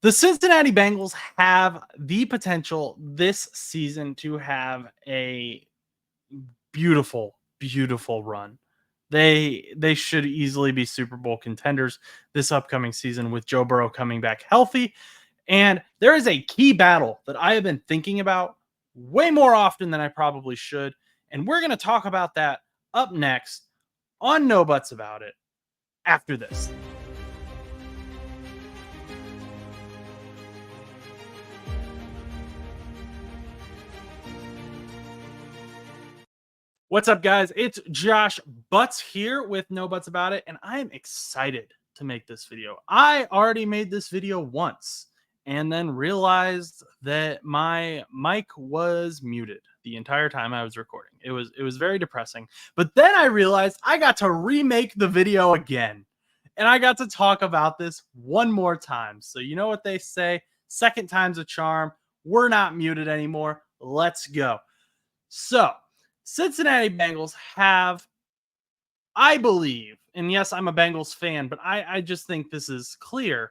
The Cincinnati Bengals have the potential this season to have a beautiful, beautiful run. They should easily be Super Bowl contenders this upcoming season with Joe Burrow coming back healthy. And there is a key battle that I have been thinking about way more often than I probably should. And we're going to talk about that up next on No Buts About It after this. What's up, guys? It's Josh Butts here with No Buts About It, and I am excited to make this video. I already made this video once and then realized that my mic was muted the entire time I was recording. It was very depressing. But then I realized I got to remake the video again, and I got to talk about this one more time. So you know what they say, second time's a charm. We're not muted anymore. Let's go. So Cincinnati Bengals have, I believe, and yes, I'm a Bengals fan, but I just think this is clear,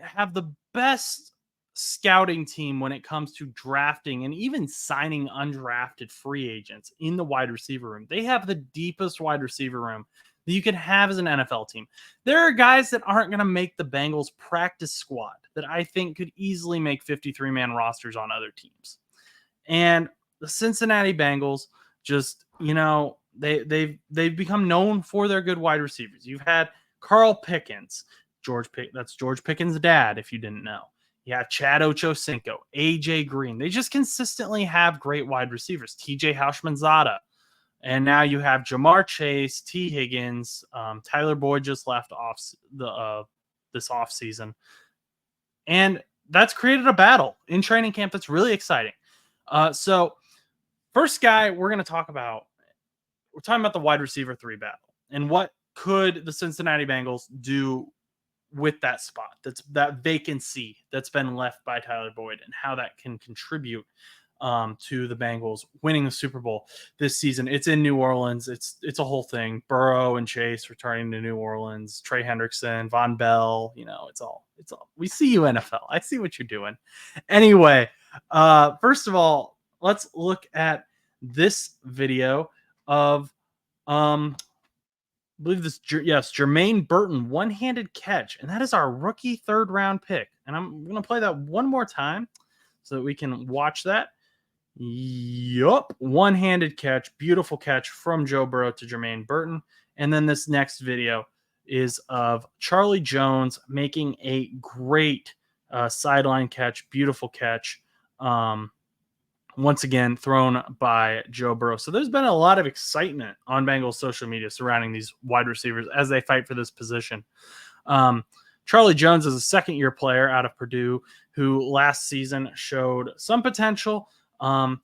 have the best scouting team when it comes to drafting and even signing undrafted free agents in the wide receiver room. They have the deepest wide receiver room that you can have as an NFL team. There are guys that aren't going to make the Bengals practice squad that I think could easily make 53-man rosters on other teams. And the Cincinnati Bengals, just, they've become known for their good wide receivers. You've had Carl Pickens, that's George Pickens' dad, if you didn't know. You have Chad Ochocinco, AJ Green. They just consistently have great wide receivers. TJ Houshmandzadeh. And now you have Jamar Chase, T. Higgins, Tyler Boyd just left off this offseason. And that's created a battle in training camp that's really exciting. So first guy we're going to talk about, we're talking about the wide receiver 3 battle and what could the Cincinnati Bengals do with that spot, that vacancy that's been left by Tyler Boyd, and how that can contribute to the Bengals winning the Super Bowl this season. It's in New Orleans. It's a whole thing. Burrow and Chase returning to New Orleans, Trey Hendrickson, Von Bell, it's all, we see you, NFL. I see what you're doing. Anyway, first of all, let's look at this video of, I believe this, yes, Jermaine Burton, one-handed catch. And that is our rookie 3rd round pick. And I'm going to play that one more time so that we can watch that. Yup. One-handed catch. Beautiful catch from Joe Burrow to Jermaine Burton. And then this next video is of Charlie Jones making a great sideline catch. Beautiful catch. Once again, thrown by Joe Burrow. So there's been a lot of excitement on Bengals social media surrounding these wide receivers as they fight for this position. Charlie Jones is a second-year player out of Purdue who last season showed some potential. His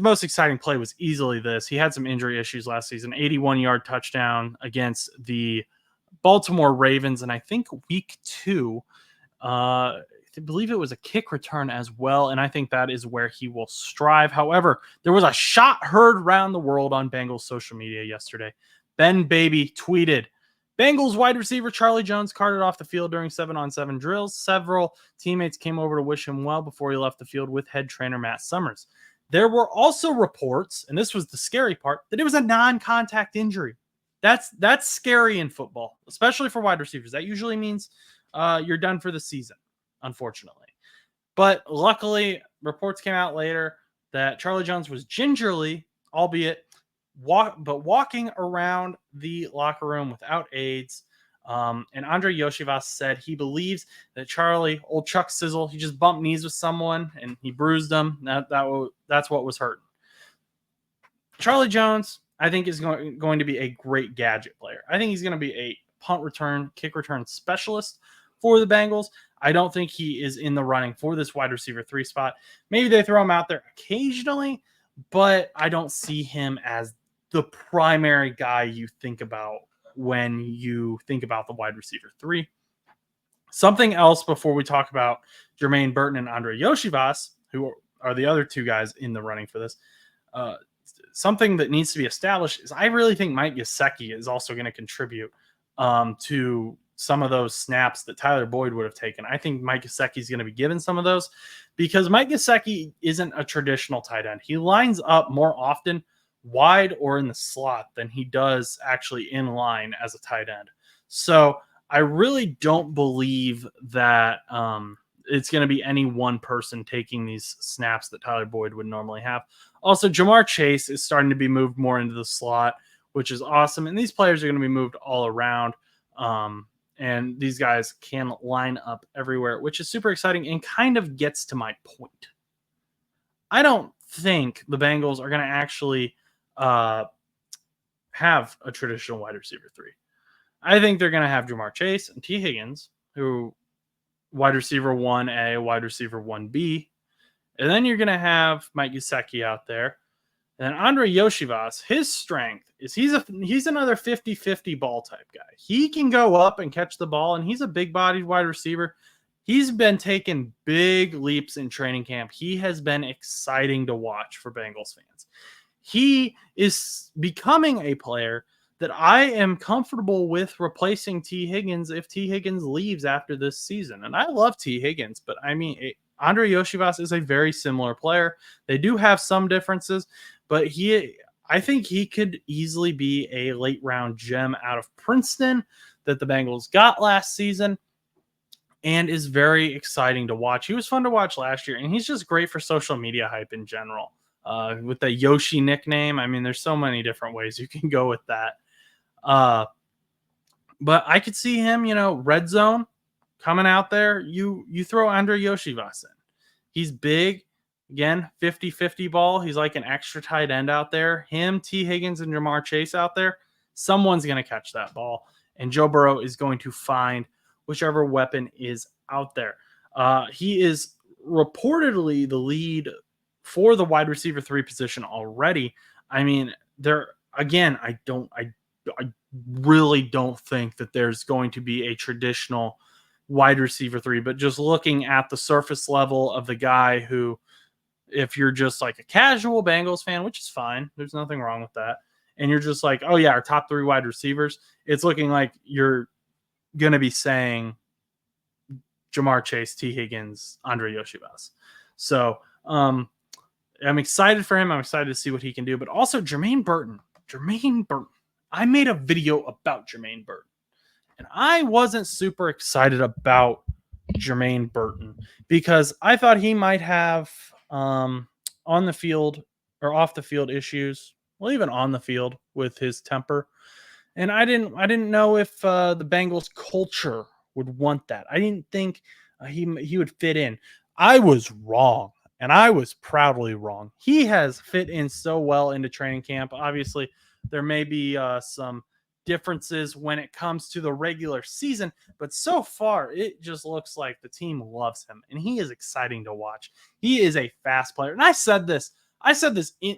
most exciting play was easily this. He had some injury issues last season. 81-yard touchdown against the Baltimore Ravens, and I think week 2, I believe it was a kick return as well, and I think that is where he will strive. However, there was a shot heard around the world on Bengals social media yesterday. Ben Baby tweeted, Bengals wide receiver Charlie Jones carted off the field during 7-on-7 drills. Several teammates came over to wish him well before he left the field with head trainer Matt Summers. There were also reports, and this was the scary part, that it was a non-contact injury. That's scary in football, especially for wide receivers. That usually means you're done for the season, unfortunately. But luckily, reports came out later that Charlie Jones was gingerly, albeit walking around the locker room without aids. And Andrei Iosivas said he believes that Charlie, old Chuck Sizzle, he just bumped knees with someone and he bruised them. That's what was hurting. Charlie Jones, I think, is going to be a great gadget player. I think he's going to be a punt return, kick return specialist for the Bengals. I don't think he is in the running for this wide receiver 3 spot. Maybe they throw him out there occasionally, but I don't see him as the primary guy you think about when you think about the wide receiver 3. Something else before we talk about Jermaine Burton and Andrei Iosivas, who are the other 2 guys in the running for this. Something that needs to be established is I really think Mike Gesicki is also going to contribute to some of those snaps that Tyler Boyd would have taken. I think Mike Gesicki is going to be given some of those because Mike Gesicki isn't a traditional tight end. He lines up more often wide or in the slot than he does actually in line as a tight end. So I really don't believe that it's going to be any one person taking these snaps that Tyler Boyd would normally have. Also, Jamar Chase is starting to be moved more into the slot, which is awesome. And these players are going to be moved all around. And these guys can line up everywhere, which is super exciting and kind of gets to my point. I don't think the Bengals are going to actually have a traditional wide receiver 3. I think they're going to have Jamar Chase and T. Higgins, who wide receiver 1A, wide receiver 1B. And then you're going to have Mike Gesicki out there. And Andrei Iosivas, his strength is he's another 50-50 ball type guy. He can go up and catch the ball, and he's a big-bodied wide receiver. He's been taking big leaps in training camp. He has been exciting to watch for Bengals fans. He is becoming a player that I am comfortable with replacing T. Higgins if T. Higgins leaves after this season. And I love T. Higgins, but I mean, Andrei Iosivas is a very similar player. They do have some differences, but I think he could easily be a late round gem out of Princeton that the Bengals got last season and is very exciting to watch. He was fun to watch last year, and he's just great for social media hype in general. With the Yoshi nickname, I mean, there's so many different ways you can go with that. But I could see him, red zone coming out there. You throw Andrei Iosivas in. He's big. Again, 50-50 ball. He's like an extra tight end out there. Him, T. Higgins, and Jamar Chase out there. Someone's going to catch that ball. And Joe Burrow is going to find whichever weapon is out there. He is reportedly the lead for the wide receiver 3 position already. I mean, I really don't think that there's going to be a traditional wide receiver 3, but just looking at the surface level of the guy who, if you're just like a casual Bengals fan, which is fine, there's nothing wrong with that, and you're just like, oh yeah, our top 3 wide receivers, it's looking like you're going to be saying Jamar Chase, T. Higgins, Andrei Iosivas. So I'm excited for him. I'm excited to see what he can do, but also Jermaine Burton. I made a video about Jermaine Burton, and I wasn't super excited about Jermaine Burton because I thought he might have on the field or off the field issues, well, even on the field with his temper. And I didn't know if the Bengals culture would want that. I didn't think he would fit in. I was wrong, and I was proudly wrong. He has fit in so well into training camp. Obviously, there may be some differences when it comes to the regular season, but so far it just looks like the team loves him, and he is exciting to watch. He is a fast player, and I said this.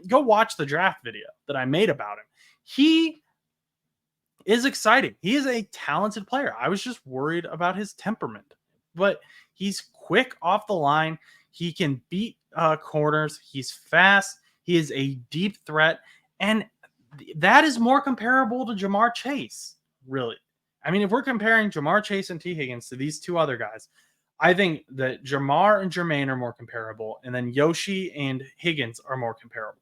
Go watch the draft video that I made about him. He is exciting. He is a talented player. I was just worried about his temperament, but he's quick off the line. He can beat corners. He's fast. He is a deep threat, and that is more comparable to Jamar Chase, really. I mean, if we're comparing Jamar Chase and T. Higgins to these 2 other guys, I think that Jamar and Jermaine are more comparable, and then Yoshi and Higgins are more comparable.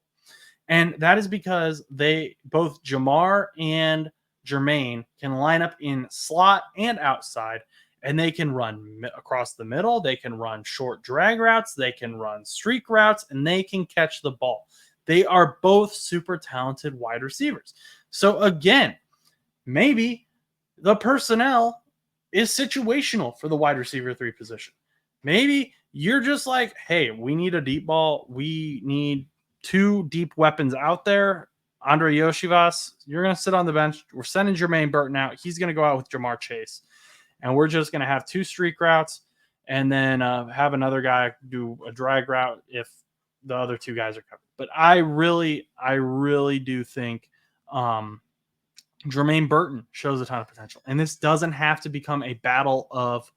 And that is because both Jamar and Jermaine can line up in slot and outside, and they can run across the middle. They can run short drag routes. They can run streak routes, and they can catch the ball. They are both super talented wide receivers. So again, maybe the personnel is situational for the wide receiver 3 position. Maybe you're just like, hey, we need a deep ball. We need 2 deep weapons out there. Andrei Iosivas, you're going to sit on the bench. We're sending Jermaine Burton out. He's going to go out with Jamar Chase. And we're just going to have 2 streak routes and then have another guy do a drag route if the other 2 guys are covered. But I really do think Jermaine Burton shows a ton of potential. And this doesn't have to become a battle of,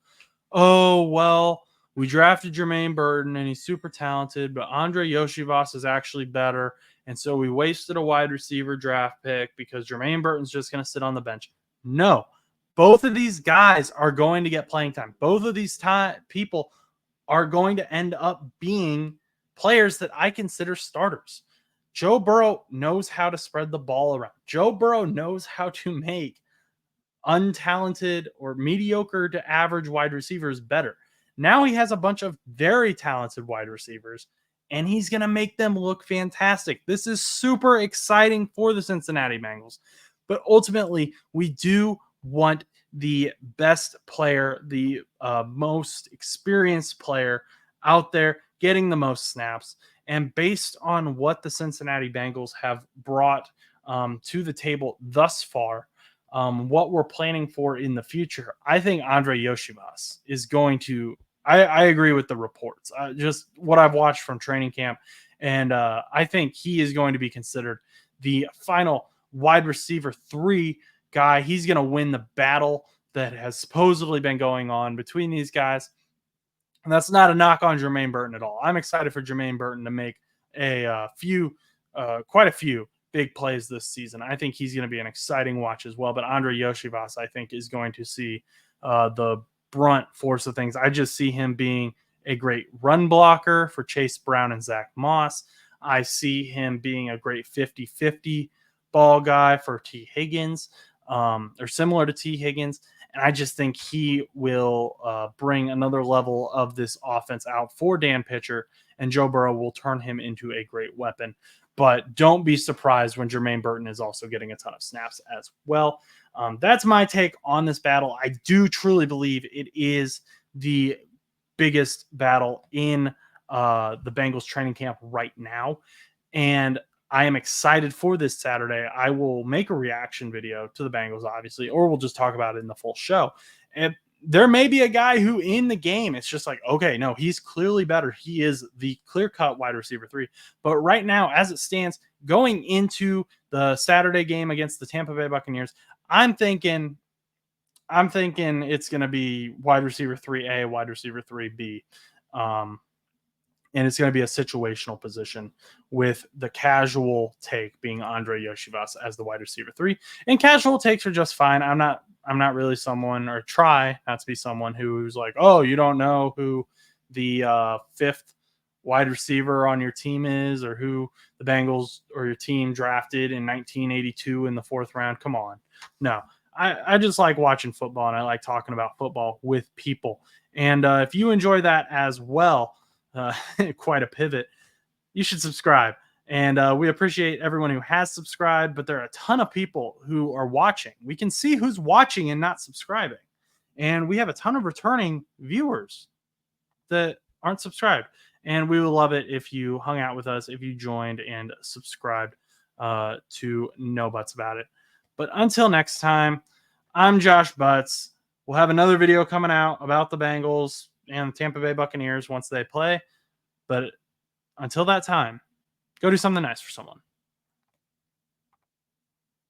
oh, well, we drafted Jermaine Burton and he's super talented, but Andrei Iosivas is actually better. And so we wasted a wide receiver draft pick because Jermaine Burton's just going to sit on the bench. No, Both of these guys are going to get playing time. Both of these people are going to end up being players that I consider starters. Joe Burrow knows how to spread the ball around. Joe Burrow knows how to make untalented or mediocre to average wide receivers better. Now he has a bunch of very talented wide receivers, and he's going to make them look fantastic. This is super exciting for the Cincinnati Bengals. But ultimately, we do want the best player, the most experienced player out there getting the most snaps. And based on what the Cincinnati Bengals have brought to the table thus far, what we're planning for in the future, I think Andrei Iosivas is going to. I agree with the reports. Just what I've watched from training camp, and I think he is going to be considered the final wide receiver 3 guy. He's going to win the battle that has supposedly been going on between these guys. And that's not a knock on Jermaine Burton at all. I'm excited for Jermaine Burton to make quite a few big plays this season. I think he's going to be an exciting watch as well. But Andrei Iosivas, I think, is going to see the brunt force of things. I just see him being a great run blocker for Chase Brown and Zach Moss. I see him being a great 50-50 ball guy for T. Higgins, or similar to T. Higgins. And I just think he will bring another level of this offense out for Dan Pitcher, and Joe Burrow will turn him into a great weapon. But don't be surprised when Jermaine Burton is also getting a ton of snaps as well. That's my take on this battle. I do truly believe it is the biggest battle in the Bengals training camp right now. And I am excited for this Saturday. I will make a reaction video to the Bengals, obviously, or we'll just talk about it in the full show. And there may be a guy who in the game, it's just like, okay, no, he's clearly better. He is the clear-cut wide receiver 3. But right now, as it stands, going into the Saturday game against the Tampa Bay Buccaneers, I'm thinking it's going to be wide receiver 3A, wide receiver 3B. And it's going to be a situational position, with the casual take being Andrei Iosivas as the wide receiver 3. And casual takes are just fine. I'm not really someone, or try not to be someone who's like, oh, you don't know who the 5th wide receiver on your team is, or who the Bengals or your team drafted in 1982 in the 4th round. Come on. No, I just like watching football, and I like talking about football with people. And if you enjoy that as well, quite a pivot, you should subscribe. And we appreciate everyone who has subscribed, but there are a ton of people who are watching. We can see who's watching and not subscribing. And we have a ton of returning viewers that aren't subscribed. And we would love it if you hung out with us, if you joined and subscribed to No Butts About It. But until next time, I'm Josh Butts. We'll have another video coming out about the Bengals and the Tampa Bay Buccaneers once they play. But until that time, go do something nice for someone.